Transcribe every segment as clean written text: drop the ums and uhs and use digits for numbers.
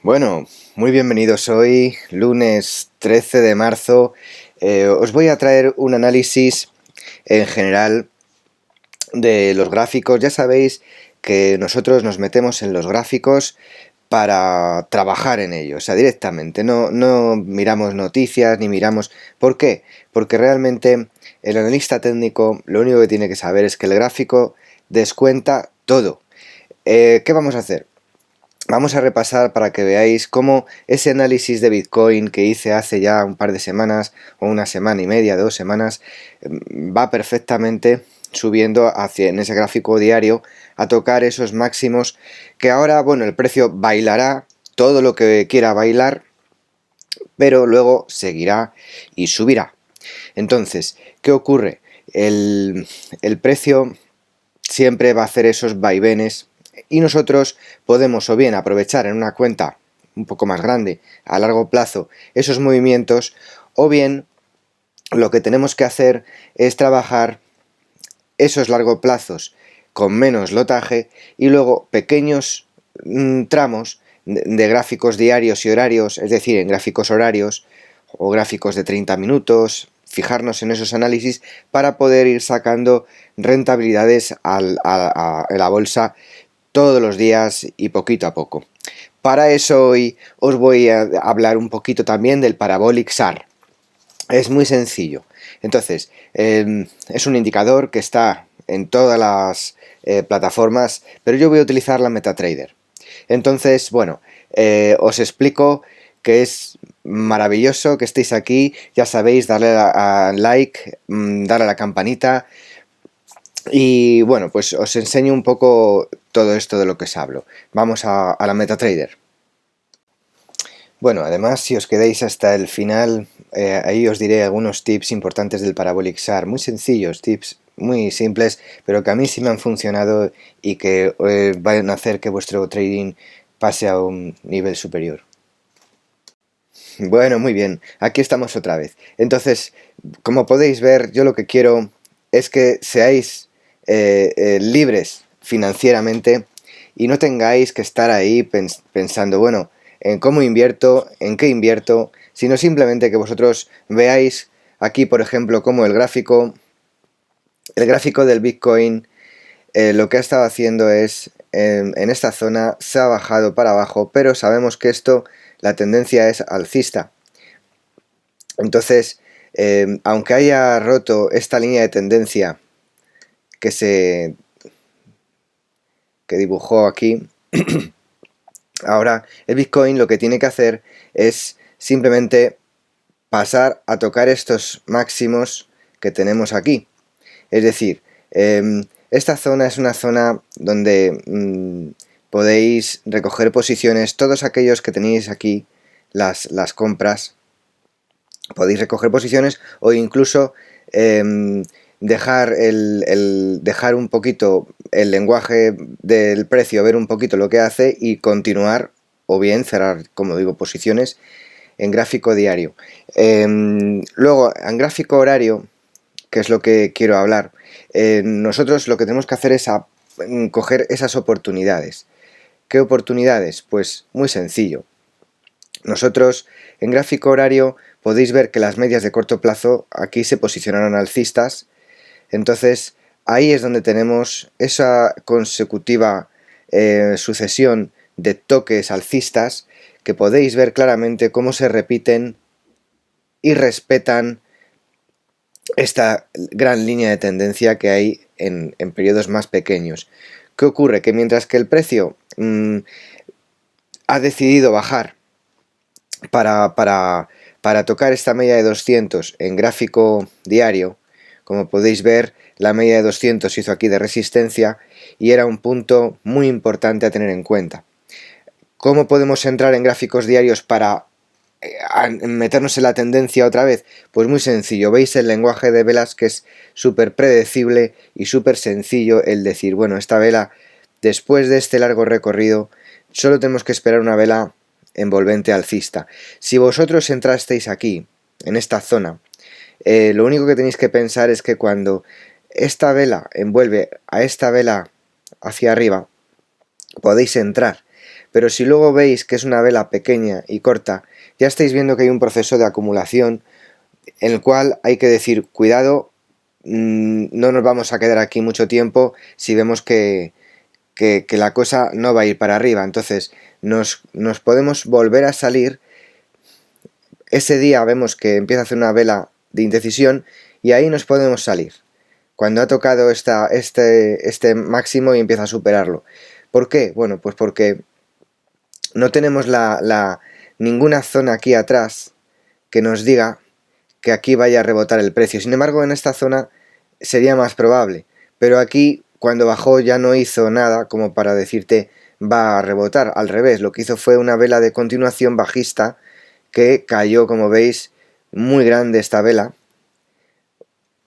Bueno, muy bienvenidos hoy, lunes 13 de marzo. Os voy a traer un análisis en general de los gráficos. Ya sabéis que nosotros nos metemos en los gráficos para trabajar en ellos, o sea, directamente. No miramos noticias ni miramos... ¿Por qué? Porque realmente el analista técnico lo único que tiene que saber es que el gráfico descuenta todo. ¿Qué vamos a hacer? Vamos a repasar para que veáis cómo ese análisis de Bitcoin que hice hace ya un par de semanas, o una semana y media, 2 semanas, va perfectamente subiendo en ese gráfico diario a tocar esos máximos que ahora, bueno, el precio bailará todo lo que quiera bailar, pero luego seguirá y subirá. Entonces, ¿qué ocurre? El precio siempre va a hacer esos vaivenes y nosotros podemos o bien aprovechar en una cuenta un poco más grande a largo plazo esos movimientos, o bien lo que tenemos que hacer es trabajar esos largos plazos con menos lotaje y luego pequeños tramos de gráficos diarios y horarios, es decir, en gráficos horarios o gráficos de 30 minutos, fijarnos en esos análisis para poder ir sacando rentabilidades a la bolsa todos los días y poquito a poco. Para eso hoy os voy a hablar un poquito también del Parabolic SAR. Es muy sencillo. Entonces, es un indicador que está en todas las plataformas, pero yo voy a utilizar la MetaTrader. Entonces, bueno, os explico que es maravilloso que estéis aquí. Ya sabéis, darle a like, darle a la campanita. Y bueno, pues os enseño un poco todo esto de lo que os hablo. Vamos a la MetaTrader. Bueno, además, si os quedáis hasta el final, ahí os diré algunos tips importantes del Parabolic SAR. Muy sencillos, tips muy simples, pero que a mí sí me han funcionado y que van a hacer que vuestro trading pase a un nivel superior. Bueno, muy bien, aquí estamos otra vez. Entonces, como podéis ver, yo lo que quiero es que seáis libres financieramente y no tengáis que estar ahí pensando, bueno, en cómo invierto, en qué invierto, sino simplemente que vosotros veáis aquí, por ejemplo, cómo el gráfico del Bitcoin lo que ha estado haciendo es, en esta zona se ha bajado para abajo, pero sabemos que esto, la tendencia es alcista. Entonces, aunque haya roto esta línea de tendencia que dibujó aquí, ahora el Bitcoin lo que tiene que hacer es simplemente pasar a tocar estos máximos que tenemos aquí. Es decir, esta zona es una zona donde podéis recoger posiciones. Todos aquellos que tenéis aquí las compras, podéis recoger posiciones o incluso dejar dejar un poquito el lenguaje del precio, ver un poquito lo que hace y continuar, o bien cerrar, como digo, posiciones en gráfico diario. Luego, en gráfico horario, que es lo que quiero hablar, nosotros lo que tenemos que hacer es coger esas oportunidades. ¿Qué oportunidades? Pues muy sencillo. Nosotros en gráfico horario podéis ver que las medias de corto plazo aquí se posicionaron alcistas. Entonces ahí es donde tenemos esa consecutiva sucesión de toques alcistas que podéis ver claramente cómo se repiten y respetan esta gran línea de tendencia que hay en periodos más pequeños. ¿Qué ocurre? Que mientras que el precio ha decidido bajar para tocar esta media de 200 en gráfico diario, como podéis ver, la media de 200 hizo aquí de resistencia y era un punto muy importante a tener en cuenta. ¿Cómo podemos entrar en gráficos diarios para meternos en la tendencia otra vez? Pues muy sencillo, veis el lenguaje de velas que es súper predecible y súper sencillo el decir, bueno, esta vela, después de este largo recorrido, solo tenemos que esperar una vela envolvente alcista. Si vosotros entrasteis aquí, en esta zona, lo único que tenéis que pensar es que cuando esta vela envuelve a esta vela hacia arriba, podéis entrar, pero si luego veis que es una vela pequeña y corta, ya estáis viendo que hay un proceso de acumulación en el cual hay que decir, cuidado, no nos vamos a quedar aquí mucho tiempo si vemos que la cosa no va a ir para arriba. Entonces nos podemos volver a salir. Ese día vemos que empieza a hacer una vela de indecisión y ahí nos podemos salir cuando ha tocado este máximo y empieza a superarlo. ¿Por qué? Bueno, pues porque no tenemos ninguna zona aquí atrás que nos diga que aquí vaya a rebotar el precio. Sin embargo, en esta zona sería más probable, pero aquí cuando bajó ya no hizo nada como para decirte va a rebotar. Al revés, lo que hizo fue una vela de continuación bajista que cayó, como veis, muy grande esta vela.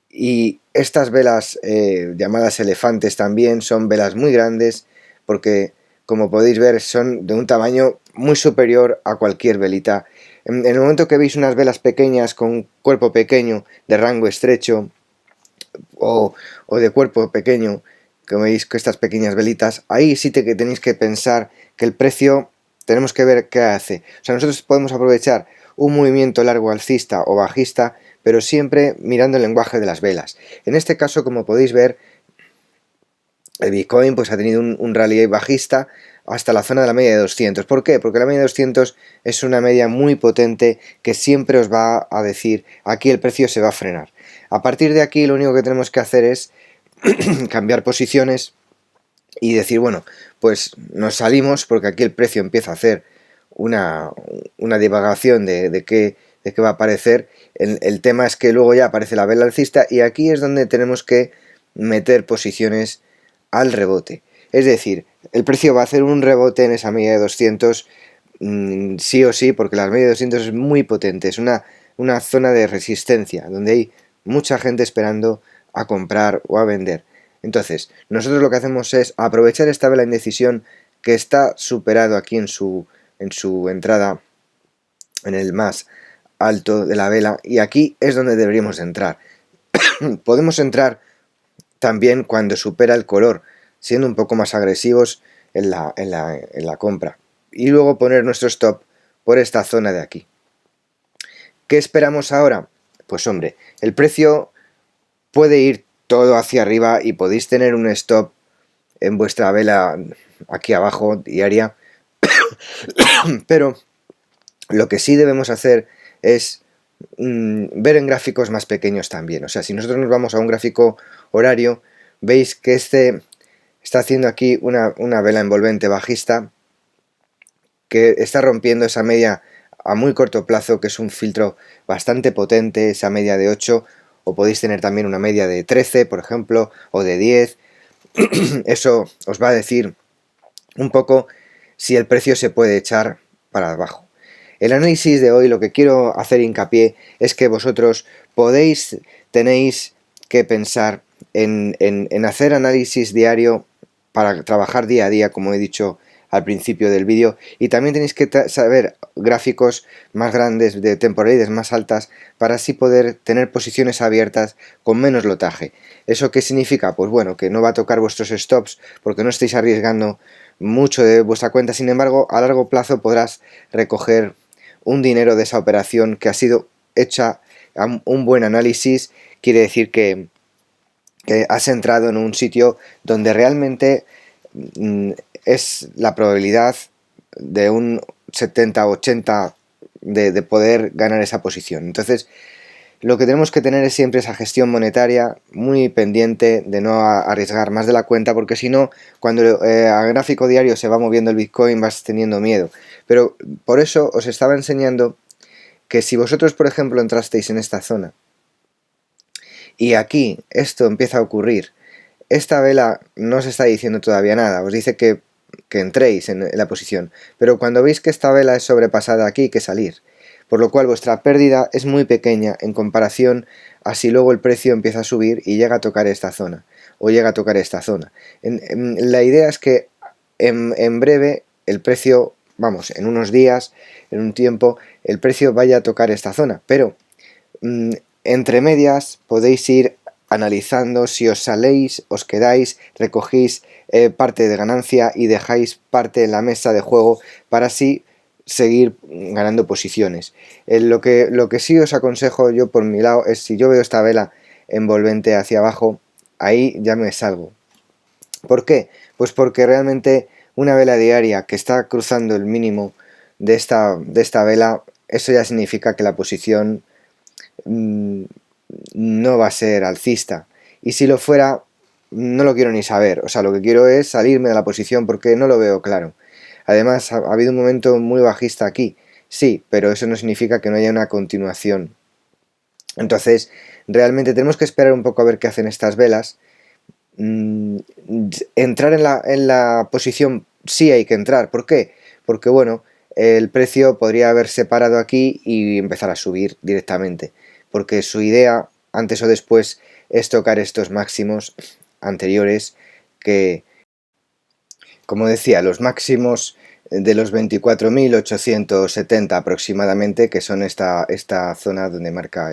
Y estas velas llamadas elefantes también son velas muy grandes porque, como podéis ver, son de un tamaño muy superior a cualquier velita. En el momento que veis unas velas pequeñas con cuerpo pequeño, de rango estrecho o de cuerpo pequeño, como veis que estas pequeñas velitas, ahí sí que tenéis que pensar que el precio, tenemos que ver qué hace. O sea, nosotros podemos aprovechar un movimiento largo alcista o bajista, pero siempre mirando el lenguaje de las velas. En este caso, como podéis ver, el Bitcoin pues ha tenido un rally bajista hasta la zona de la media de 200. ¿Por qué? Porque la media de 200 es una media muy potente que siempre os va a decir aquí el precio se va a frenar. A partir de aquí lo único que tenemos que hacer es cambiar posiciones y decir, bueno, pues nos salimos porque aquí el precio empieza a hacer una divagación de qué va a aparecer. El tema es que luego ya aparece la vela alcista y aquí es donde tenemos que meter posiciones al rebote. Es decir, el precio va a hacer un rebote en esa media de 200 sí o sí, porque la media de 200 es muy potente, es una zona de resistencia donde hay mucha gente esperando a comprar o a vender. Entonces, nosotros lo que hacemos es aprovechar esta vela indecisión que está superado aquí en su entrada, en el más alto de la vela, y aquí es donde deberíamos entrar. Podemos entrar también cuando supera el color, siendo un poco más agresivos en la compra, y luego poner nuestro stop por esta zona de aquí. ¿Qué esperamos ahora? Pues hombre, el precio puede ir todo hacia arriba y podéis tener un stop en vuestra vela aquí abajo diaria, pero lo que sí debemos hacer es ver en gráficos más pequeños también. O sea, si nosotros nos vamos a un gráfico horario, veis que este está haciendo aquí una vela envolvente bajista que está rompiendo esa media a muy corto plazo, que es un filtro bastante potente, esa media de 8, o podéis tener también una media de 13, por ejemplo, o de 10. Eso os va a decir un poco si el precio se puede echar para abajo. El análisis de hoy, lo que quiero hacer hincapié es que vosotros tenéis que pensar en hacer análisis diario para trabajar día a día, como he dicho al principio del vídeo, y también tenéis que saber gráficos más grandes, de temporalidades más altas, para así poder tener posiciones abiertas con menos lotaje. ¿Eso qué significa? Pues bueno, que no va a tocar vuestros stops porque no estáis arriesgando mucho de vuestra cuenta. Sin embargo, a largo plazo podrás recoger un dinero de esa operación que ha sido hecha un buen análisis. Quiere decir que has entrado en un sitio donde realmente es la probabilidad de un 70-80 de poder ganar esa posición. Entonces, lo que tenemos que tener es siempre esa gestión monetaria muy pendiente de no arriesgar más de la cuenta, porque si no, cuando a gráfico diario se va moviendo el Bitcoin vas teniendo miedo. Pero por eso os estaba enseñando que si vosotros, por ejemplo, entrasteis en esta zona y aquí esto empieza a ocurrir, esta vela no os está diciendo todavía nada, os dice que entréis en la posición, pero cuando veis que esta vela es sobrepasada aquí hay que salir, por lo cual vuestra pérdida es muy pequeña en comparación a si luego el precio empieza a subir y llega a tocar esta zona, o llega a tocar esta zona. La idea es que en breve el precio, vamos, en unos días, en un tiempo, el precio vaya a tocar esta zona, pero entre medias podéis ir analizando, si os saléis, os quedáis, recogéis parte de ganancia y dejáis parte en la mesa de juego para así seguir ganando posiciones. Lo que sí os aconsejo yo por mi lado es, si yo veo esta vela envolvente hacia abajo, ahí ya me salgo. ¿Por qué? Pues porque realmente una vela diaria que está cruzando el mínimo de esta vela, eso ya significa que la posición no va a ser alcista, y si lo fuera no lo quiero ni saber. O sea, lo que quiero es salirme de la posición porque no lo veo claro. Además, ha habido un momento muy bajista aquí, sí, pero eso no significa que no haya una continuación. Entonces, realmente tenemos que esperar un poco a ver qué hacen estas velas. Entrar en la posición, sí hay que entrar. ¿Por qué? Porque bueno, el precio podría haberse parado aquí y empezar a subir directamente, porque su idea antes o después es tocar estos máximos anteriores, que, como decía, los máximos de los 24.870 aproximadamente, que son esta zona donde marca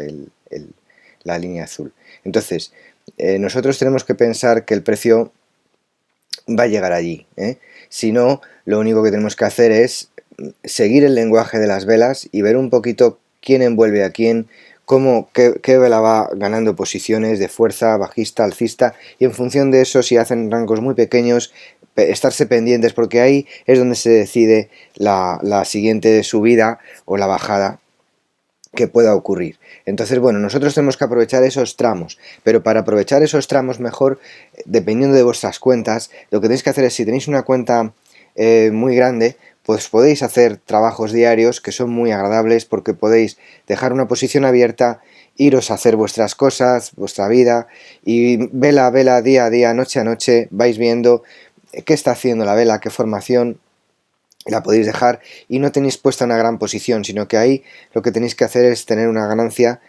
la línea azul. Entonces, nosotros tenemos que pensar que el precio va a llegar allí, ¿eh? Si no, lo único que tenemos que hacer es seguir el lenguaje de las velas y ver un poquito quién envuelve a quién, qué vela va ganando posiciones de fuerza, bajista, alcista, y en función de eso, si hacen rangos muy pequeños, estarse pendientes, porque ahí es donde se decide la siguiente subida o la bajada que pueda ocurrir. Entonces, bueno, nosotros tenemos que aprovechar esos tramos, pero para aprovechar esos tramos mejor, dependiendo de vuestras cuentas, lo que tenéis que hacer es, si tenéis una cuenta muy grande, pues podéis hacer trabajos diarios que son muy agradables, porque podéis dejar una posición abierta, iros a hacer vuestras cosas, vuestra vida, y vela a vela, día a día, noche a noche, vais viendo qué está haciendo la vela, qué formación, la podéis dejar y no tenéis puesta una gran posición, sino que ahí lo que tenéis que hacer es tener una ganancia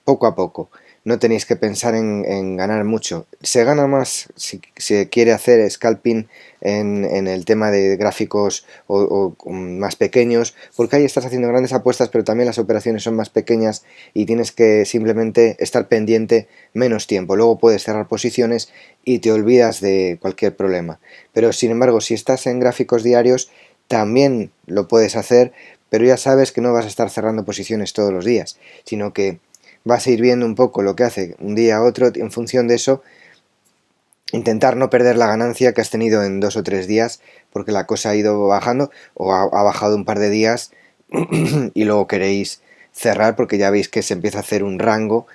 poco a poco. No tenéis que pensar en ganar mucho. Se gana más si se quiere hacer scalping en el tema de gráficos o más pequeños, porque ahí estás haciendo grandes apuestas, pero también las operaciones son más pequeñas y tienes que simplemente estar pendiente menos tiempo. Luego puedes cerrar posiciones y te olvidas de cualquier problema. Pero sin embargo, si estás en gráficos diarios, también lo puedes hacer, pero ya sabes que no vas a estar cerrando posiciones todos los días, sino que vas a ir viendo un poco lo que hace un día a otro. En función de eso, intentar no perder la ganancia que has tenido en 2 o 3 días, porque la cosa ha ido bajando o ha bajado un par de días y luego queréis cerrar porque ya veis que se empieza a hacer un rango.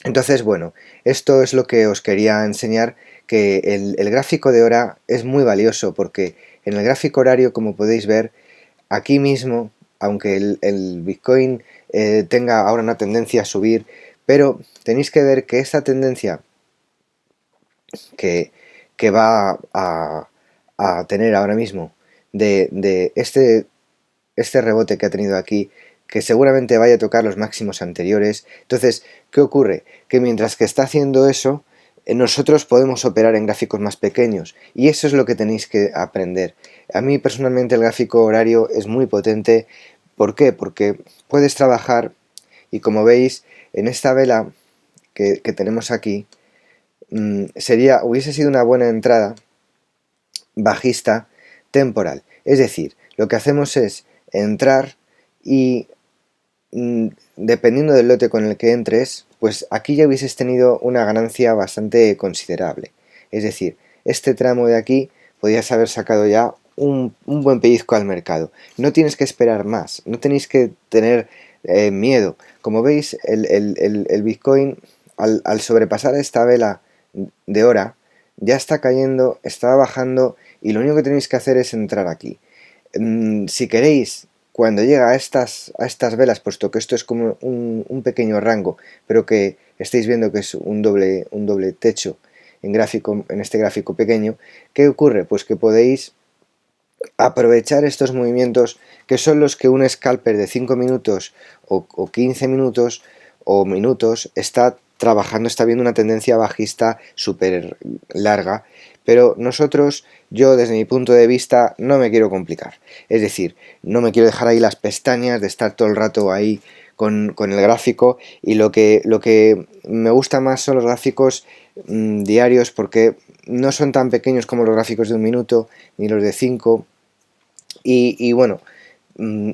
Entonces, bueno, esto es lo que os quería enseñar, que el gráfico de hora es muy valioso, porque en el gráfico horario, como podéis ver, aquí mismo, aunque el Bitcoin tenga ahora una tendencia a subir, pero tenéis que ver que esta tendencia que va a tener ahora mismo de este rebote que ha tenido aquí, que seguramente vaya a tocar los máximos anteriores. Entonces, ¿qué ocurre? Que mientras que está haciendo eso, nosotros podemos operar en gráficos más pequeños, y eso es lo que tenéis que aprender. A mí personalmente el gráfico horario es muy potente. ¿Por qué? Porque puedes trabajar, y como veis en esta vela que tenemos aquí, hubiese sido una buena entrada bajista temporal. Es decir, lo que hacemos es entrar y dependiendo del lote con el que entres, pues aquí ya hubieses tenido una ganancia bastante considerable. Es decir, este tramo de aquí podrías haber sacado ya un buen pellizco al mercado. No tienes que esperar más, no tenéis que tener miedo. Como veis, el Bitcoin al sobrepasar esta vela de hora ya está cayendo, está bajando, y lo único que tenéis que hacer es entrar aquí. Si queréis, cuando llega a estas velas, puesto que esto es como un pequeño rango, pero que estáis viendo que es un doble techo en este gráfico pequeño, ¿qué ocurre? Pues que podéis aprovechar estos movimientos, que son los que un scalper de 5 minutos o 15 minutos o minutos está trabajando, está viendo una tendencia bajista súper larga. Pero yo desde mi punto de vista no me quiero complicar, es decir, no me quiero dejar ahí las pestañas de estar todo el rato ahí con el gráfico, y lo que me gusta más son los gráficos diarios, porque no son tan pequeños como los gráficos de 1 minuto ni los de 5, y bueno, mm,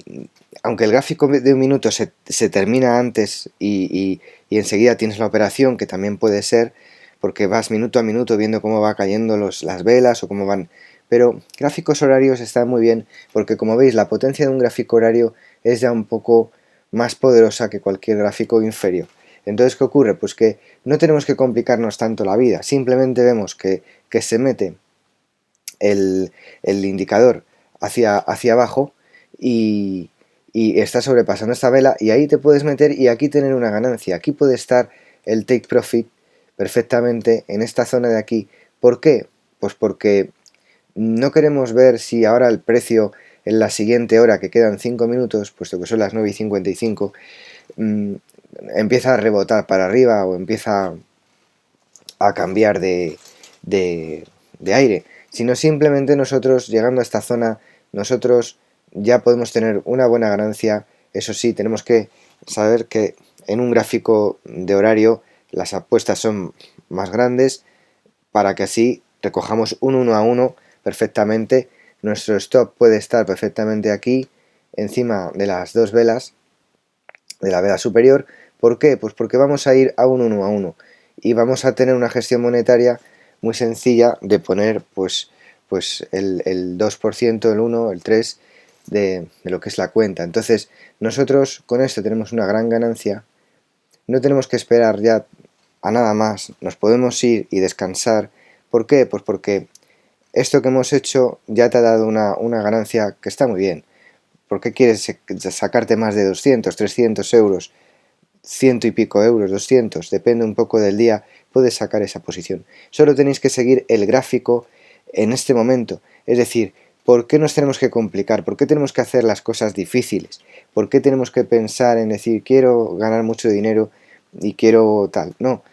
aunque el gráfico de 1 minuto se termina antes y enseguida tienes la operación, que también puede ser, porque vas minuto a minuto viendo cómo va cayendo las velas o cómo van. Pero gráficos horarios están muy bien, porque como veis la potencia de un gráfico horario es ya un poco más poderosa que cualquier gráfico inferior. Entonces, ¿qué ocurre? Pues que no tenemos que complicarnos tanto la vida, simplemente vemos que se mete el indicador hacia abajo y, y está sobrepasando esta vela, y ahí te puedes meter y aquí tener una ganancia. Aquí puede estar el take profit perfectamente en esta zona de aquí. ¿Por qué? Pues porque no queremos ver si ahora el precio en la siguiente hora, que quedan 5 minutos, puesto que son las 9:55, empieza a rebotar para arriba o empieza a cambiar de aire, sino simplemente nosotros, llegando a esta zona, nosotros ya podemos tener una buena ganancia. Eso sí, tenemos que saber que en un gráfico de horario las apuestas son más grandes, para que así recojamos un 1 a 1 perfectamente. Nuestro stop puede estar perfectamente aquí, encima de las dos velas, de la vela superior. ¿Por qué? Pues porque vamos a ir a un 1 a 1 y vamos a tener una gestión monetaria muy sencilla de poner pues el 2%, el 1, el 3 de lo que es la cuenta. Entonces nosotros con esto tenemos una gran ganancia, no tenemos que esperar ya a nada más, nos podemos ir y descansar. ¿Por qué? Pues porque esto que hemos hecho ya te ha dado una ganancia que está muy bien. ¿Por qué quieres sacarte más de 200, 300 euros, ciento y pico euros, 200? Depende un poco del día, puedes sacar esa posición. Solo tenéis que seguir el gráfico en este momento. Es decir, ¿por qué nos tenemos que complicar? ¿Por qué tenemos que hacer las cosas difíciles? ¿Por qué tenemos que pensar en decir quiero ganar mucho dinero y quiero tal? No,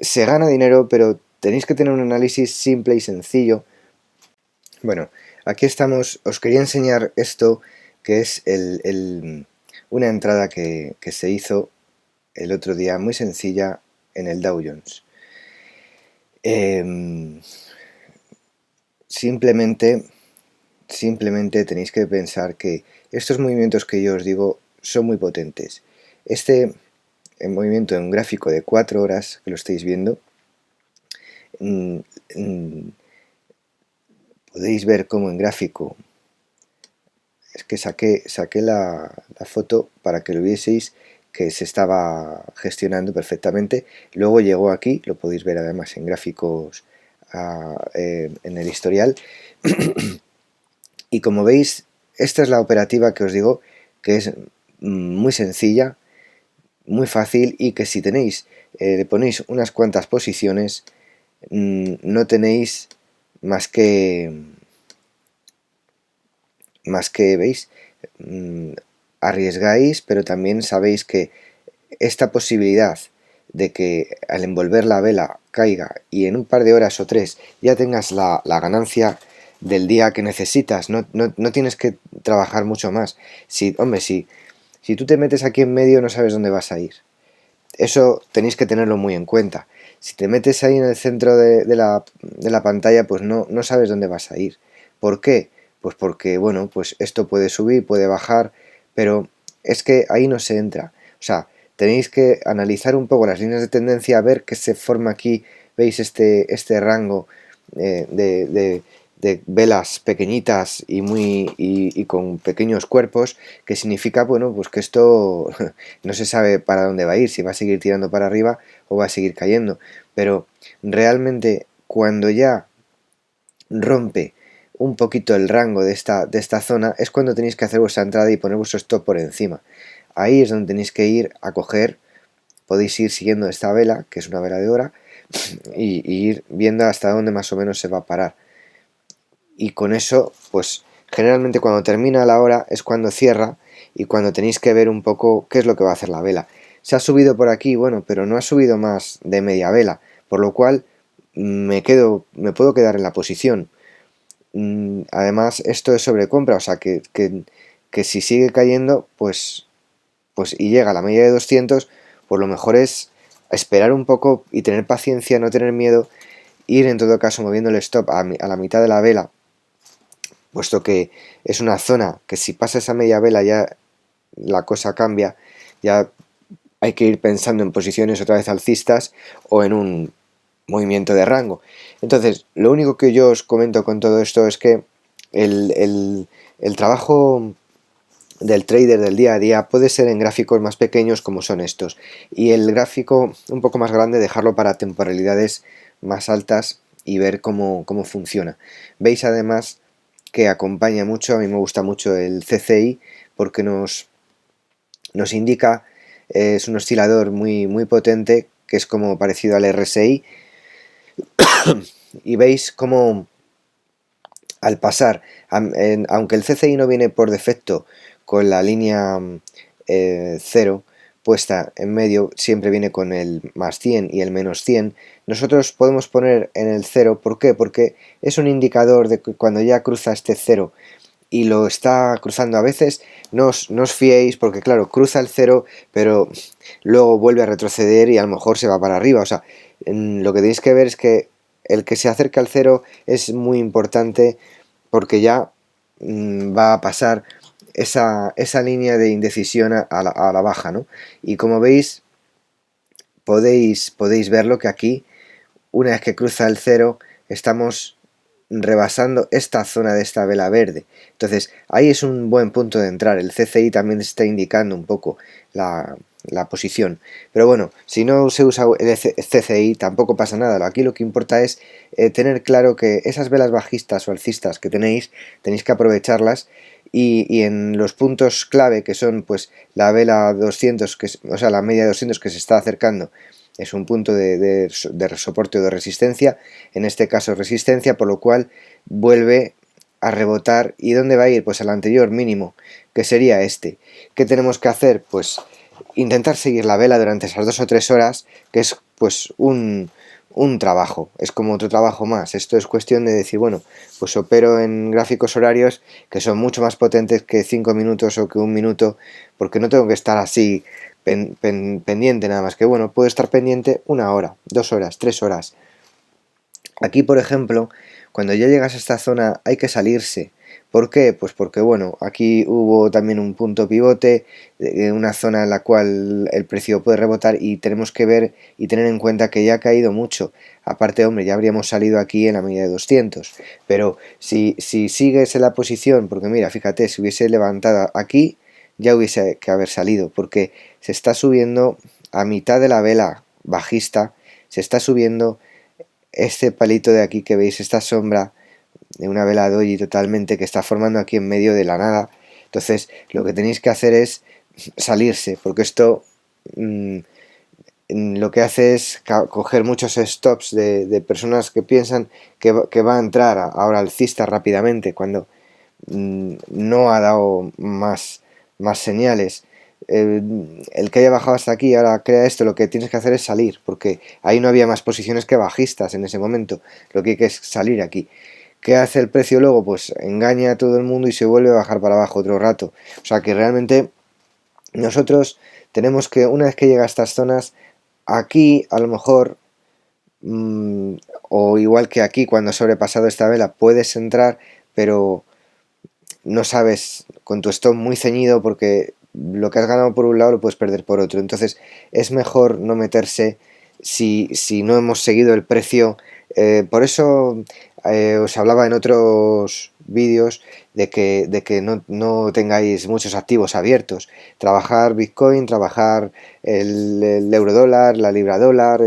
se gana dinero, pero tenéis que tener un análisis simple y sencillo. Bueno, aquí estamos. Os quería enseñar esto, que es una entrada que se hizo el otro día, muy sencilla, en el Dow Jones. Simplemente tenéis que pensar que estos movimientos que yo os digo son muy potentes. El movimiento en un gráfico de 4 horas, que lo estáis viendo, podéis ver cómo en gráfico, es que saqué la foto para que lo vieseis, que se estaba gestionando perfectamente. Luego llegó aquí, lo podéis ver además en gráficos en el historial. Y como veis, esta es la operativa que os digo, que es muy sencilla, muy fácil, y que si tenéis, le ponéis unas cuantas posiciones, no tenéis más que veis, arriesgáis, pero también sabéis que esta posibilidad de que al envolver la vela caiga y en un par de horas o 3 ya tengas la ganancia del día que necesitas, no tienes que trabajar mucho más. Hombre, si tú te metes aquí en medio, no sabes dónde vas a ir. Eso tenéis que tenerlo muy en cuenta. Si te metes ahí en el centro de la pantalla, pues no sabes dónde vas a ir. ¿Por qué? Pues porque, bueno, pues esto puede subir, puede bajar, pero es que ahí no se entra. O sea, tenéis que analizar un poco las líneas de tendencia, ver qué se forma aquí. ¿Veis este rango de velas pequeñitas y con pequeños cuerpos? Que significa, bueno, pues que esto no se sabe para dónde va a ir, si va a seguir tirando para arriba o va a seguir cayendo. Pero realmente cuando ya rompe un poquito el rango de esta zona, es cuando tenéis que hacer vuestra entrada y poner vuestro stop por encima. Ahí es donde tenéis que ir a coger. Podéis ir siguiendo esta vela, que es una vela de hora, y ir viendo hasta dónde más o menos se va a parar. Y con eso, pues generalmente cuando termina la hora es cuando cierra, y cuando tenéis que ver un poco qué es lo que va a hacer la vela. Se ha subido por aquí, bueno, pero no ha subido más de media vela, por lo cual me puedo quedar en la posición. Además, esto es sobrecompra, o sea que si sigue cayendo, pues pues y llega a la media de 200, pues lo mejor es esperar un poco y tener paciencia, no tener miedo, ir en todo caso moviendo el stop a la mitad de la vela, puesto que es una zona que si pasa esa media vela ya la cosa cambia, ya hay que ir pensando en posiciones otra vez alcistas o en un movimiento de rango. Entonces, lo único que yo os comento con todo esto es que el trabajo del trader del día a día puede ser en gráficos más pequeños como son estos, y el gráfico un poco más grande dejarlo para temporalidades más altas y ver cómo funciona. Veis además que acompaña mucho, a mí me gusta mucho el CCI porque nos indica, es un oscilador muy potente que es como parecido al RSI, y veis cómo al pasar, aunque el CCI no viene por defecto con la línea 0 puesta en medio, siempre viene con el más 100 y el menos 100, nosotros podemos poner en el 0, ¿por qué? Porque es un indicador de que cuando ya cruza este 0 y lo está cruzando a veces, no os fiéis, porque claro, cruza el 0, pero luego vuelve a retroceder y a lo mejor se va para arriba. O sea, lo que tenéis que ver es que el que se acerca al 0 es muy importante, porque ya va a pasar esa línea de indecisión a la baja, ¿no? Y como veis, podéis verlo que aquí, una vez que cruza el 0, estamos rebasando esta zona de esta vela verde. Entonces ahí es un buen punto de entrar. El CCI también está indicando un poco la posición, pero bueno, si no se usa el CCI tampoco pasa nada. Aquí lo que importa es tener claro que esas velas bajistas o alcistas que tenéis que aprovecharlas, y en los puntos clave, que son pues la vela 200, o sea, la media de 200 que se está acercando, es un punto de soporte o de resistencia, en este caso resistencia, por lo cual vuelve a rebotar. ¿Y dónde va a ir? Pues al anterior mínimo, que sería este. ¿Qué tenemos que hacer? Pues intentar seguir la vela durante esas 2 o 3 horas, que es pues un trabajo, es como otro trabajo más. Esto es cuestión de decir, bueno, pues opero en gráficos horarios que son mucho más potentes que 5 minutos o que 1 minuto, porque no tengo que estar así pendiente nada más, que bueno, puedo estar pendiente 1 hora, 2 horas, 3 horas. Aquí, por ejemplo, cuando ya llegas a esta zona hay que salirse. ¿Por qué? Pues porque, bueno, aquí hubo también un punto pivote, una zona en la cual el precio puede rebotar, y tenemos que ver y tener en cuenta que ya ha caído mucho. Aparte, hombre, ya habríamos salido aquí en la media de 200. Pero si sigues en la posición, porque mira, fíjate, si hubiese levantado aquí, ya hubiese que haber salido, porque se está subiendo a mitad de la vela bajista, se está subiendo este palito de aquí que veis, esta sombra de una vela doji totalmente que está formando aquí en medio de la nada. Entonces lo que tenéis que hacer es salirse, porque esto lo que hace es coger muchos stops de personas que piensan que va a entrar ahora alcista rápidamente, cuando no ha dado más señales. El que haya bajado hasta aquí ahora crea esto, lo que tienes que hacer es salir, porque ahí no había más posiciones que bajistas en ese momento. Lo que hay que es salir aquí. ¿Qué hace el precio luego? Pues engaña a todo el mundo y se vuelve a bajar para abajo otro rato. O sea que realmente nosotros tenemos que, una vez que llega a estas zonas, aquí a lo mejor, o igual que aquí, cuando ha sobrepasado esta vela, puedes entrar, pero no sabes, con tu stop muy ceñido, porque lo que has ganado por un lado lo puedes perder por otro. Entonces es mejor no meterse si no hemos seguido el precio. Por eso os hablaba en otros vídeos de que no tengáis muchos activos abiertos. Trabajar Bitcoin, trabajar el eurodólar, la libra dólar,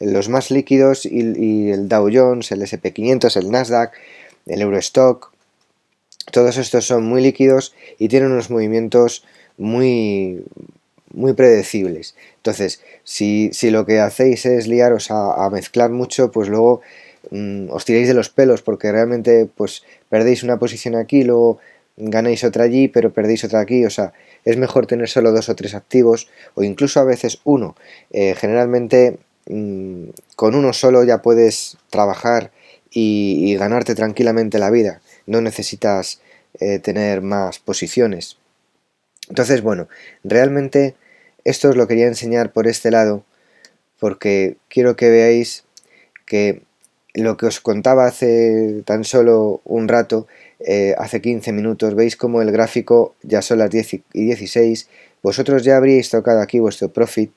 los más líquidos, y el Dow Jones, el SP500, el Nasdaq, el Eurostock. Todos estos son muy líquidos y tienen unos movimientos muy predecibles. Entonces, si lo que hacéis es liaros a mezclar mucho, pues luego os tiráis de los pelos, porque realmente pues perdéis una posición aquí, luego ganáis otra allí, pero perdéis otra aquí. O sea, es mejor tener solo 2 o 3 activos, o incluso a veces uno. Generalmente con uno solo ya puedes trabajar y ganarte tranquilamente la vida. No necesitas tener más posiciones. Entonces, bueno, realmente esto os lo quería enseñar por este lado, porque quiero que veáis que lo que os contaba hace tan solo un rato, hace 15 minutos, veis como el gráfico ya son las 10:16, vosotros ya habríais tocado aquí vuestro profit,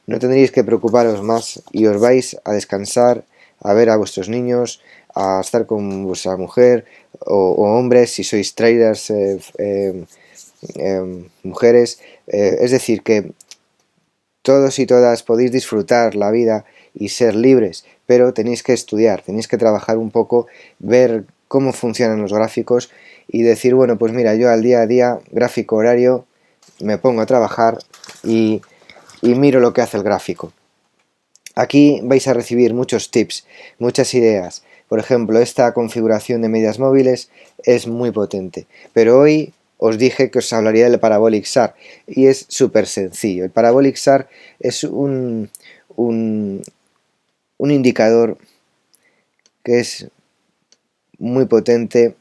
no tendríais que preocuparos más y os vais a descansar, a ver a vuestros niños, a estar con vuestra mujer o hombres, si sois traders, mujeres, es decir, que todos y todas podéis disfrutar la vida y ser libres, pero tenéis que estudiar, tenéis que trabajar un poco, ver cómo funcionan los gráficos y decir, bueno, pues mira, yo al día a día, gráfico horario, me pongo a trabajar y miro lo que hace el gráfico. Aquí vais a recibir muchos tips, muchas ideas. Por ejemplo, esta configuración de medias móviles es muy potente, pero hoy os dije que os hablaría del Parabolic SAR y es súper sencillo. El Parabolic SAR es un indicador que es muy potente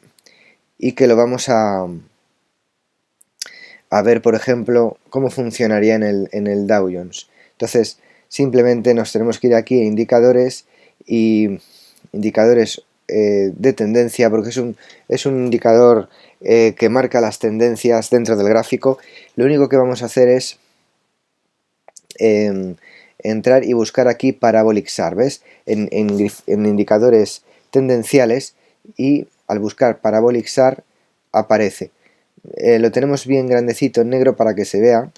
y que lo vamos a ver, por ejemplo, cómo funcionaría en el Dow Jones. Entonces, simplemente nos tenemos que ir aquí a indicadores y indicadores de tendencia, porque es un indicador que marca las tendencias dentro del gráfico. Lo único que vamos a hacer es entrar y buscar aquí Parabolic SAR, ¿ves? En indicadores tendenciales, y al buscar Parabolic SAR aparece. Lo tenemos bien grandecito en negro para que se vea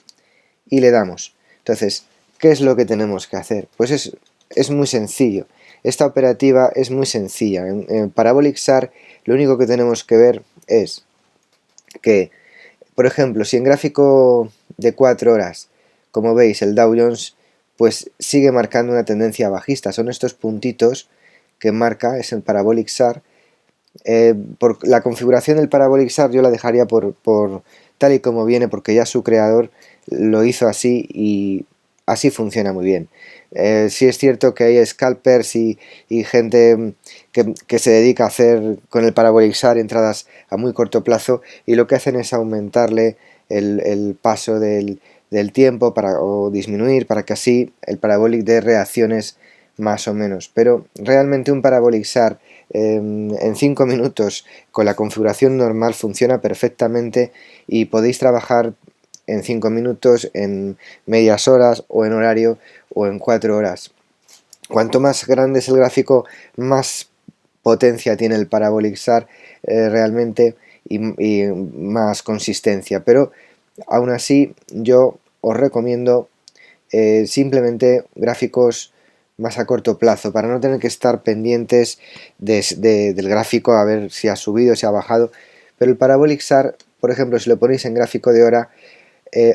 y le damos. Entonces, ¿qué es lo que tenemos que hacer? Pues es muy sencillo. Esta operativa es muy sencilla. En Parabolic SAR lo único que tenemos que ver es que, por ejemplo, si en gráfico de 4 horas, como veis, el Dow Jones pues sigue marcando una tendencia bajista. Son estos puntitos que marca, es el Parabolic SAR. Por la configuración del Parabolic SAR yo la dejaría por tal y como viene, porque ya su creador lo hizo así y así funciona muy bien. Sí es cierto que hay scalpers y gente que se dedica a hacer con el Parabolic SAR entradas a muy corto plazo, y lo que hacen es aumentarle el paso del tiempo o disminuir para que así el Parabolic dé reacciones más o menos. Pero realmente un Parabolic SAR en 5 minutos con la configuración normal funciona perfectamente y podéis trabajar en 5 minutos, en medias horas o en horario o en 4 horas. Cuanto más grande es el gráfico, más potencia tiene el Parabolic SAR realmente y más consistencia. Pero aún así yo os recomiendo simplemente gráficos más a corto plazo, para no tener que estar pendientes del gráfico a ver si ha subido, si ha bajado. Pero el Parabolic SAR, por ejemplo, si lo ponéis en gráfico de hora,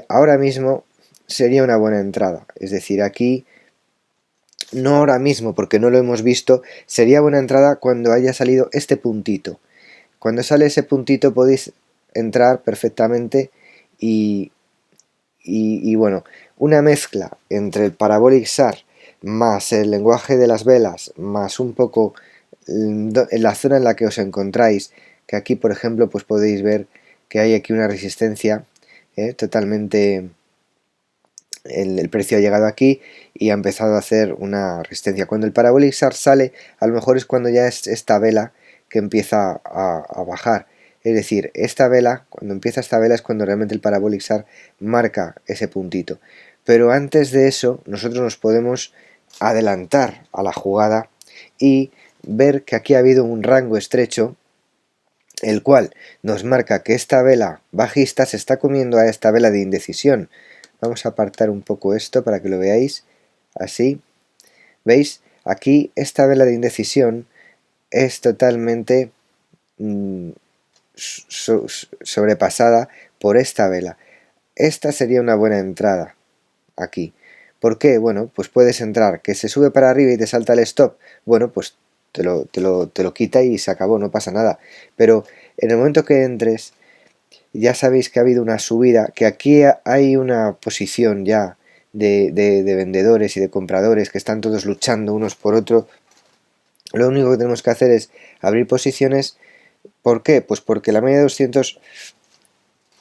ahora mismo sería una buena entrada. Es decir, aquí, no ahora mismo porque no lo hemos visto, sería buena entrada cuando haya salido este puntito. Cuando sale ese puntito podéis entrar perfectamente y bueno, una mezcla entre el Parabolic SAR más el lenguaje de las velas, más un poco en la zona en la que os encontráis, que aquí por ejemplo pues podéis ver que hay aquí una resistencia totalmente, el precio ha llegado aquí y ha empezado a hacer una resistencia. Cuando el Parabolic SAR sale, a lo mejor es cuando ya es esta vela que empieza a bajar. Es decir, esta vela, cuando empieza esta vela es cuando realmente el Parabolic SAR marca ese puntito. Pero antes de eso, nosotros nos podemos adelantar a la jugada y ver que aquí ha habido un rango estrecho, el cual nos marca que esta vela bajista se está comiendo a esta vela de indecisión. Vamos a apartar un poco esto para que lo veáis así. ¿Veis? Aquí esta vela de indecisión es totalmente sobrepasada por esta vela. Esta sería una buena entrada aquí. ¿Por qué? Bueno, pues puedes entrar, que se sube para arriba y te salta el stop. Bueno, pues te lo quita y se acabó, no pasa nada. Pero en el momento que entres, ya sabéis que ha habido una subida, que aquí hay una posición ya de vendedores y de compradores que están todos luchando unos por otros. Lo único que tenemos que hacer es abrir posiciones. ¿Por qué? Pues porque la media de 200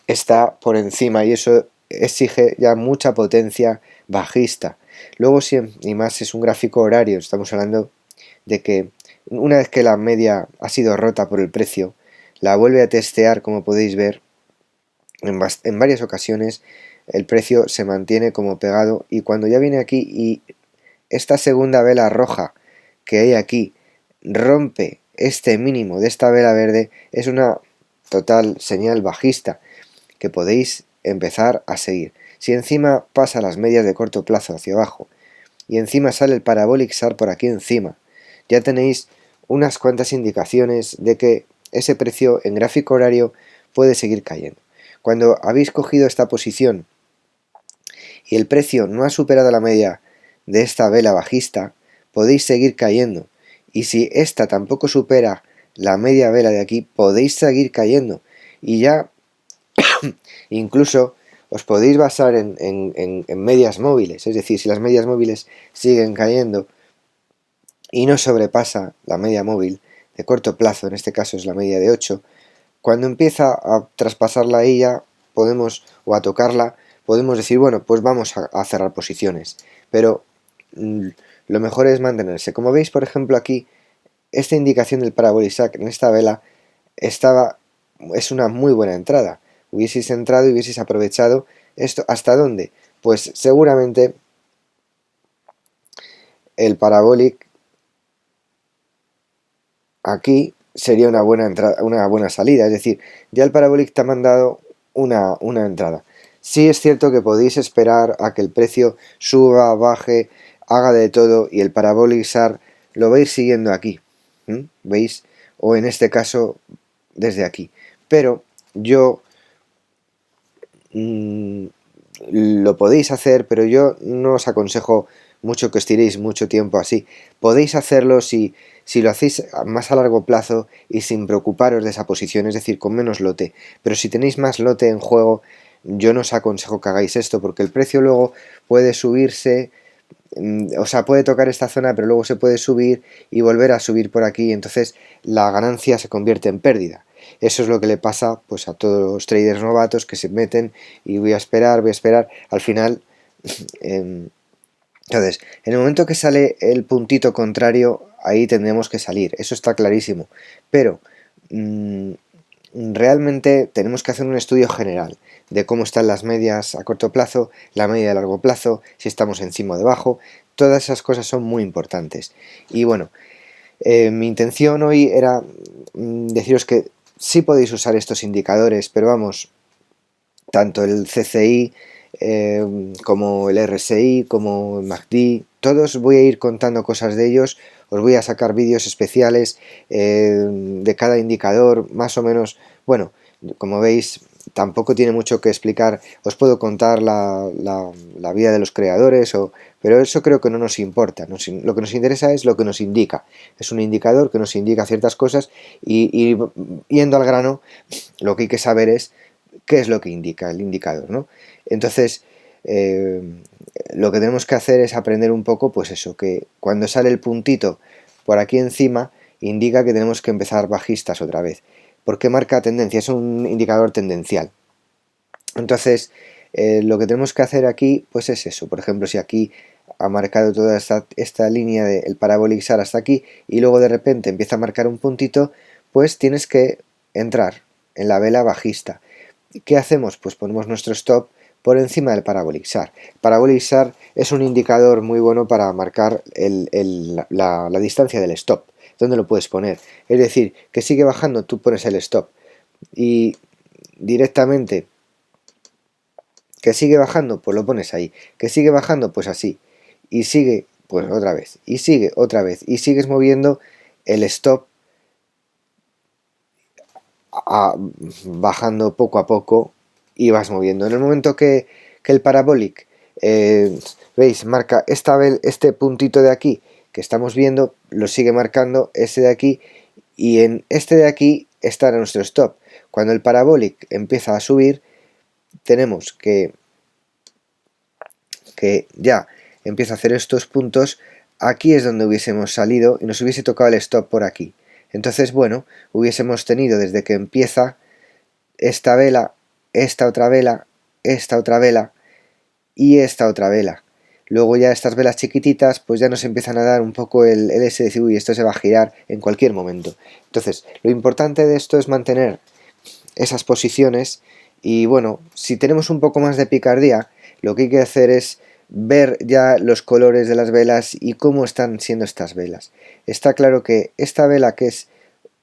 está por encima y eso exige ya mucha potencia bajista. Luego, si y más es un gráfico horario, estamos hablando de que una vez que la media ha sido rota por el precio, la vuelve a testear, como podéis ver, en varias ocasiones el precio se mantiene como pegado, y cuando ya viene aquí y esta segunda vela roja que hay aquí rompe este mínimo de esta vela verde, es una total señal bajista que podéis empezar a seguir. Si encima pasa las medias de corto plazo hacia abajo y encima sale el Parabolic SAR por aquí encima, ya tenéis unas cuantas indicaciones de que ese precio en gráfico horario puede seguir cayendo. Cuando habéis cogido esta posición y el precio no ha superado la media de esta vela bajista, podéis seguir cayendo. Y si esta tampoco supera la media vela de aquí, podéis seguir cayendo. Y ya incluso os podéis basar en medias móviles. Es decir, si las medias móviles siguen cayendo y no sobrepasa la media móvil de corto plazo, en este caso es la media de 8, cuando empieza a traspasarla a ella, podemos, o a tocarla, podemos decir, bueno, pues vamos a cerrar posiciones. Pero lo mejor es mantenerse. Como veis, por ejemplo, aquí, esta indicación del Parabolic en esta vela es una muy buena entrada. Hubieseis entrado y hubieseis aprovechado esto. ¿Hasta dónde? Pues seguramente el Parabolic aquí sería una buena entrada, una buena salida. Es decir, ya el Parabolic te ha mandado una entrada. Sí es cierto que podéis esperar a que el precio suba, baje, haga de todo, y el Parabolic SAR lo vais siguiendo aquí. ¿Veis? O en este caso, desde aquí. Pero yo lo podéis hacer, pero yo no os aconsejo mucho que os tiréis mucho tiempo así. Podéis hacerlo si lo hacéis más a largo plazo y sin preocuparos de esa posición, es decir, con menos lote. Pero si tenéis más lote en juego, yo no os aconsejo que hagáis esto, porque el precio luego puede subirse, o sea, puede tocar esta zona, pero luego se puede subir y volver a subir por aquí, entonces la ganancia se convierte en pérdida. Eso es lo que le pasa pues a todos los traders novatos que se meten y voy a esperar, al final entonces, en el momento que sale el puntito contrario, ahí tendremos que salir, eso está clarísimo, pero realmente tenemos que hacer un estudio general de cómo están las medias a corto plazo, la media a largo plazo, si estamos encima o debajo. Todas esas cosas son muy importantes. Y bueno, mi intención hoy era deciros que sí podéis usar estos indicadores, pero vamos, tanto el CCI como el RSI, como el MACD, todos voy a ir contando cosas de ellos. Os voy a sacar vídeos especiales de cada indicador, más o menos. Bueno, como veis, tampoco tiene mucho que explicar. Os puedo contar la vida de los creadores, pero eso creo que no nos importa. Lo que nos interesa es lo que nos indica. Es un indicador que nos indica ciertas cosas, y yendo al grano, lo que hay que saber es qué es lo que indica el indicador, ¿no? Entonces, lo que tenemos que hacer es aprender un poco, pues eso, que cuando sale el puntito por aquí encima, indica que tenemos que empezar bajistas otra vez. ¿Por qué marca tendencia? Es un indicador tendencial. Entonces, lo que tenemos que hacer aquí, pues es eso. Por ejemplo, si aquí ha marcado toda esta línea del Parabolic SAR hasta aquí, y luego de repente empieza a marcar un puntito, pues tienes que entrar en la vela bajista. ¿Qué hacemos? Pues ponemos nuestro stop por encima del Parabolic SAR. Parabolic SAR es un indicador muy bueno para marcar la distancia del stop. ¿Dónde lo puedes poner? Es decir, que sigue bajando, tú pones el stop. Y directamente, que sigue bajando, pues lo pones ahí. Que sigue bajando, pues así. Y sigue, pues otra vez. Y sigue otra vez. Y sigues moviendo el stop bajando poco a poco, y vas moviendo. En el momento que el Parabolic, veis, marca este puntito de aquí que estamos viendo, lo sigue marcando este de aquí, y en este de aquí está nuestro stop. Cuando el Parabolic empieza a subir, tenemos que ya empieza a hacer estos puntos. Aquí es donde hubiésemos salido y nos hubiese tocado el stop por aquí. Entonces, bueno, hubiésemos tenido desde que empieza esta vela esta otra vela y esta otra vela. Luego ya estas velas chiquititas pues ya nos empiezan a dar un poco el ese de decir, uy, esto se va a girar en cualquier momento. Entonces, lo importante de esto es mantener esas posiciones y bueno, si tenemos un poco más de picardía, lo que hay que hacer es ver ya los colores de las velas y cómo están siendo estas velas. Está claro que esta vela, que es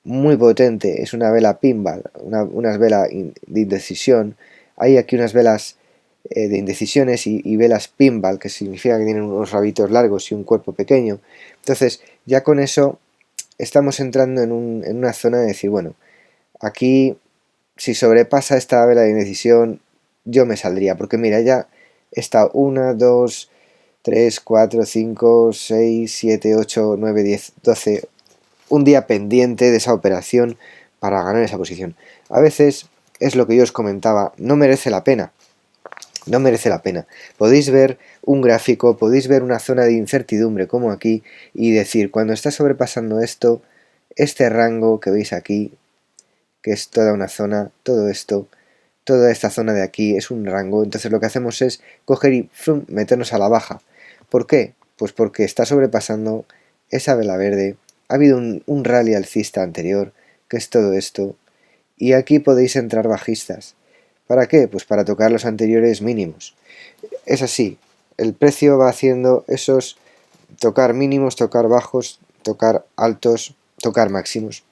muy potente, es una vela pinball, unas velas de indecisión. Hay aquí unas velas de indecisiones y velas pinball, que significa que tienen unos rabitos largos y un cuerpo pequeño. Entonces, ya con eso estamos entrando en una zona de decir, bueno, aquí si sobrepasa esta vela de indecisión, yo me saldría, porque mira, ya está 1, 2, 3, 4, 5, 6, 7, 8, 9, 10, 12, un día pendiente de esa operación para ganar esa posición. A veces, es lo que yo os comentaba, no merece la pena. No merece la pena. Podéis ver un gráfico, podéis ver una zona de incertidumbre como aquí y decir, cuando está sobrepasando esto, este rango que veis aquí, que es toda una zona, todo esto, toda esta zona de aquí es un rango, entonces lo que hacemos es coger y meternos a la baja. ¿Por qué? Pues porque está sobrepasando esa vela verde, ha habido un rally alcista anterior, que es todo esto, y aquí podéis entrar bajistas. ¿Para qué? Pues para tocar los anteriores mínimos. Es así, el precio va haciendo esos tocar mínimos, tocar bajos, tocar altos, tocar máximos.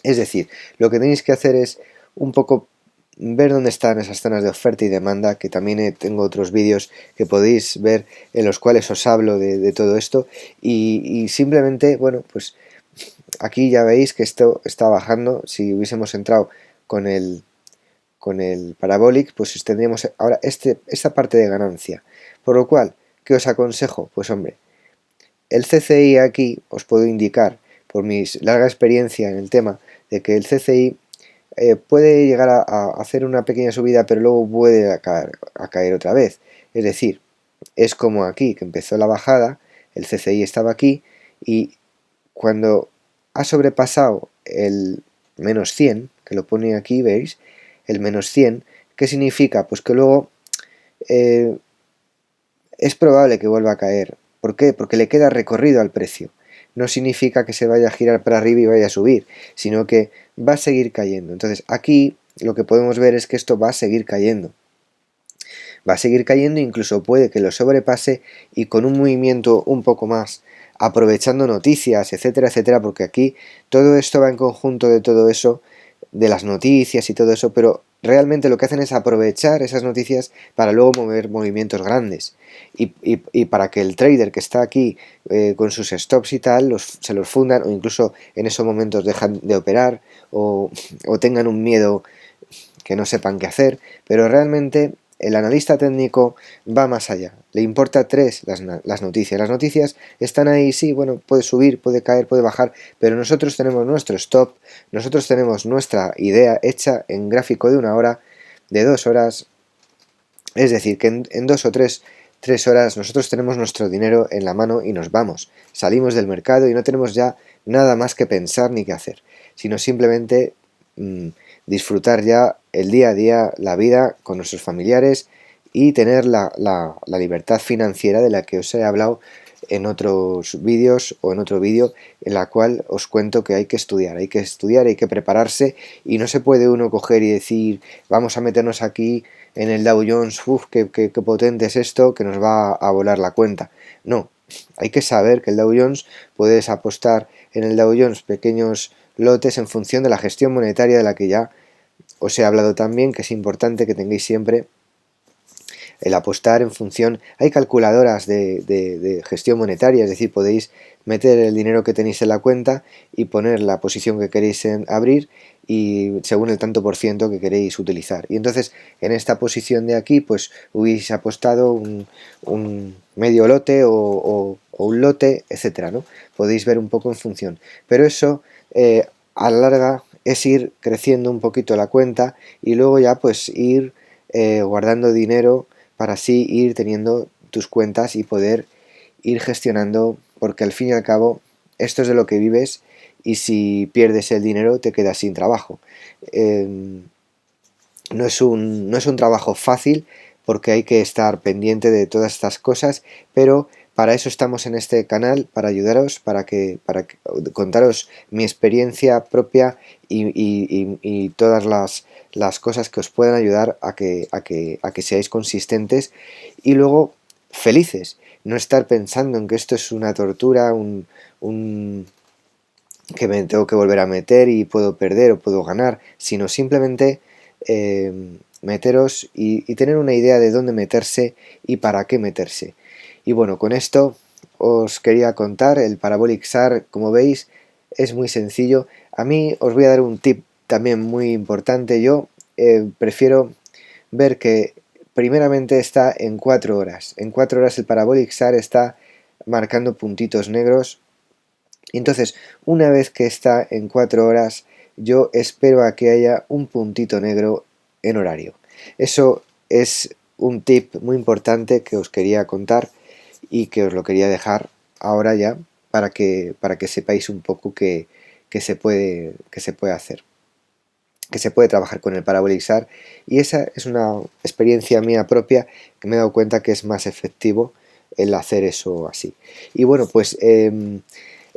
Es decir, lo que tenéis que hacer es un poco ver dónde están esas zonas de oferta y demanda, que también tengo otros vídeos que podéis ver en los cuales os hablo de todo esto y simplemente, bueno, pues aquí ya veis que esto está bajando. Si hubiésemos entrado con el Parabolic, pues tendríamos ahora esta parte de ganancia. Por lo cual, ¿qué os aconsejo? Pues hombre, el CCI aquí os puedo indicar, por mi larga experiencia en el tema, de que el CCI puede llegar a hacer una pequeña subida, pero luego puede a caer otra vez. Es decir, es como aquí, que empezó la bajada, el CCI estaba aquí, y cuando ha sobrepasado el menos 100, que lo pone aquí, veis, el menos 100, ¿qué significa? Pues que luego eh, es probable que vuelva a caer. ¿Por qué? Porque le queda recorrido al precio. No significa que se vaya a girar para arriba y vaya a subir, sino que va a seguir cayendo. Entonces aquí lo que podemos ver es que esto va a seguir cayendo. Va a seguir cayendo, incluso puede que lo sobrepase y con un movimiento un poco más, aprovechando noticias, etcétera, etcétera, porque aquí todo esto va en conjunto de todo eso, de las noticias y todo eso, pero realmente lo que hacen es aprovechar esas noticias para luego mover movimientos grandes y para que el trader que está aquí con sus stops y tal se los fundan o incluso en esos momentos dejan de operar o tengan un miedo que no sepan qué hacer, pero realmente el analista técnico va más allá. Le importa las noticias. Las noticias están ahí, sí, bueno, puede subir, puede caer, puede bajar, pero nosotros tenemos nuestro stop, nosotros tenemos nuestra idea hecha en gráfico de 1 hora, de 2 horas, es decir, que en 2 o 3 horas nosotros tenemos nuestro dinero en la mano y nos vamos. Salimos del mercado y no tenemos ya nada más que pensar ni que hacer, sino simplemente disfrutar ya el día a día, la vida con nuestros familiares y tener la libertad financiera de la que os he hablado en otros vídeos o en otro vídeo en la cual os cuento que hay que estudiar, hay que prepararse y no se puede uno coger y decir vamos a meternos aquí en el Dow Jones, uff, qué potente es esto, que nos va a volar la cuenta. No, hay que saber que el Dow Jones, puedes apostar en el Dow Jones pequeños lotes en función de la gestión monetaria de la que ya os he hablado también, que es importante que tengáis siempre el apostar en función. Hay calculadoras de gestión monetaria, es decir, podéis meter el dinero que tenéis en la cuenta y poner la posición que queréis abrir y según el tanto por ciento que queréis utilizar. Y entonces en esta posición de aquí pues hubiese apostado un medio lote o un lote, etcétera, ¿no? Podéis ver un poco en función. Pero eso a la larga es ir creciendo un poquito la cuenta y luego ya pues ir guardando dinero para así ir teniendo tus cuentas y poder ir gestionando, porque al fin y al cabo esto es de lo que vives y si pierdes el dinero te quedas sin trabajo. no es un trabajo fácil porque hay que estar pendiente de todas estas cosas, pero para eso estamos en este canal, para ayudaros, para contaros mi experiencia propia y todas las cosas que os puedan ayudar a que seáis consistentes y luego felices. No estar pensando en que esto es una tortura, un que me tengo que volver a meter y puedo perder o puedo ganar, sino simplemente eh, meteros y tener una idea de dónde meterse y para qué meterse. Y bueno, con esto os quería contar, el Parabolic SAR, como veis, es muy sencillo. A mí os voy a dar un tip también muy importante. Yo prefiero ver que primeramente está en 4 horas. En 4 horas el Parabolic SAR está marcando puntitos negros y entonces, una vez que está en 4 horas, yo espero a que haya un puntito negro en horario. Eso es un tip muy importante que os quería contar y que os lo quería dejar ahora ya para que sepáis un poco que se puede hacer, que se puede trabajar con el parabolizar, y esa es una experiencia mía propia que me he dado cuenta que es más efectivo el hacer eso así. Y bueno, pues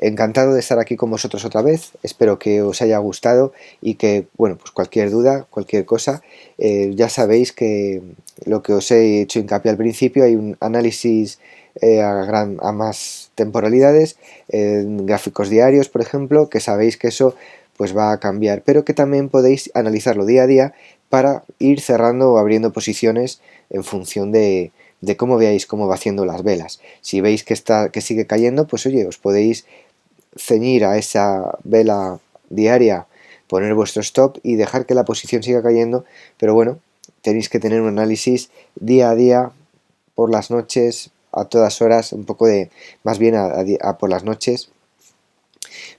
encantado de estar aquí con vosotros otra vez, espero que os haya gustado y que, bueno, pues cualquier duda, cualquier cosa, ya sabéis que lo que os he hecho hincapié al principio, hay un análisis a más temporalidades, gráficos diarios, por ejemplo, que sabéis que eso pues va a cambiar, pero que también podéis analizarlo día a día para ir cerrando o abriendo posiciones en función de cómo veáis cómo va haciendo las velas. Si veis que sigue cayendo, pues oye, os podéis ceñir a esa vela diaria, poner vuestro stop y dejar que la posición siga cayendo, pero bueno, tenéis que tener un análisis día a día, por las noches, a todas horas, un poco de, más bien por las noches,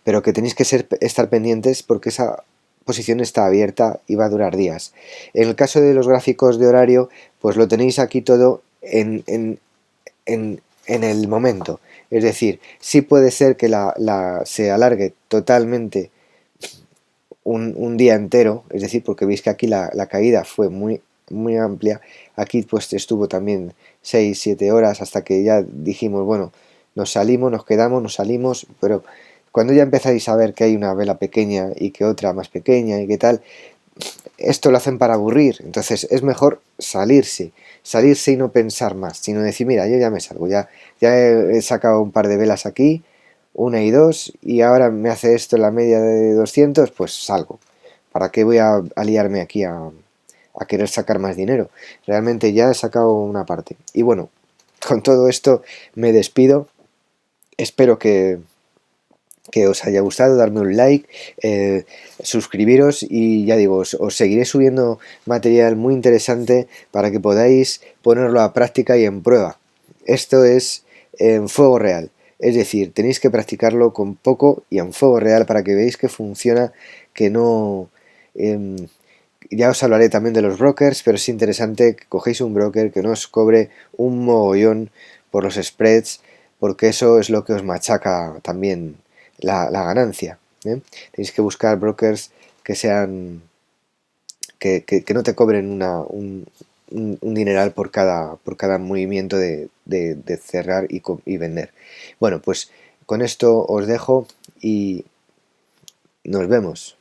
pero que tenéis que estar pendientes porque esa posición está abierta y va a durar días. En el caso de los gráficos de horario, pues lo tenéis aquí todo en el momento. Es decir, sí puede ser que se alargue totalmente un día entero, es decir, porque veis que aquí la caída fue muy amplia, aquí pues estuvo también 6-7 horas hasta que ya dijimos, bueno, nos salimos, nos quedamos, nos salimos, pero cuando ya empezáis a ver que hay una vela pequeña y que otra más pequeña y que tal, esto lo hacen para aburrir, entonces es mejor salirse y no pensar más, sino decir, mira, yo ya me salgo, ya he sacado un par de velas aquí, una y dos, y ahora me hace esto en la media de 200, pues salgo. ¿Para qué voy a liarme aquí a querer sacar más dinero? Realmente ya he sacado una parte. Y bueno, con todo esto me despido. Espero que os haya gustado, darme un like, suscribiros y ya digo, os seguiré subiendo material muy interesante para que podáis ponerlo a práctica y en prueba. Esto es en fuego real, es decir, tenéis que practicarlo con poco y en fuego real para que veáis que funciona, que no... ya os hablaré también de los brokers, pero es interesante que cogéis un broker que no os cobre un mogollón por los spreads, porque eso es lo que os machaca también la ganancia. Tenéis que buscar brokers que sean que no te cobren un dineral por cada movimiento de cerrar y vender. Bueno, pues con esto os dejo y nos vemos.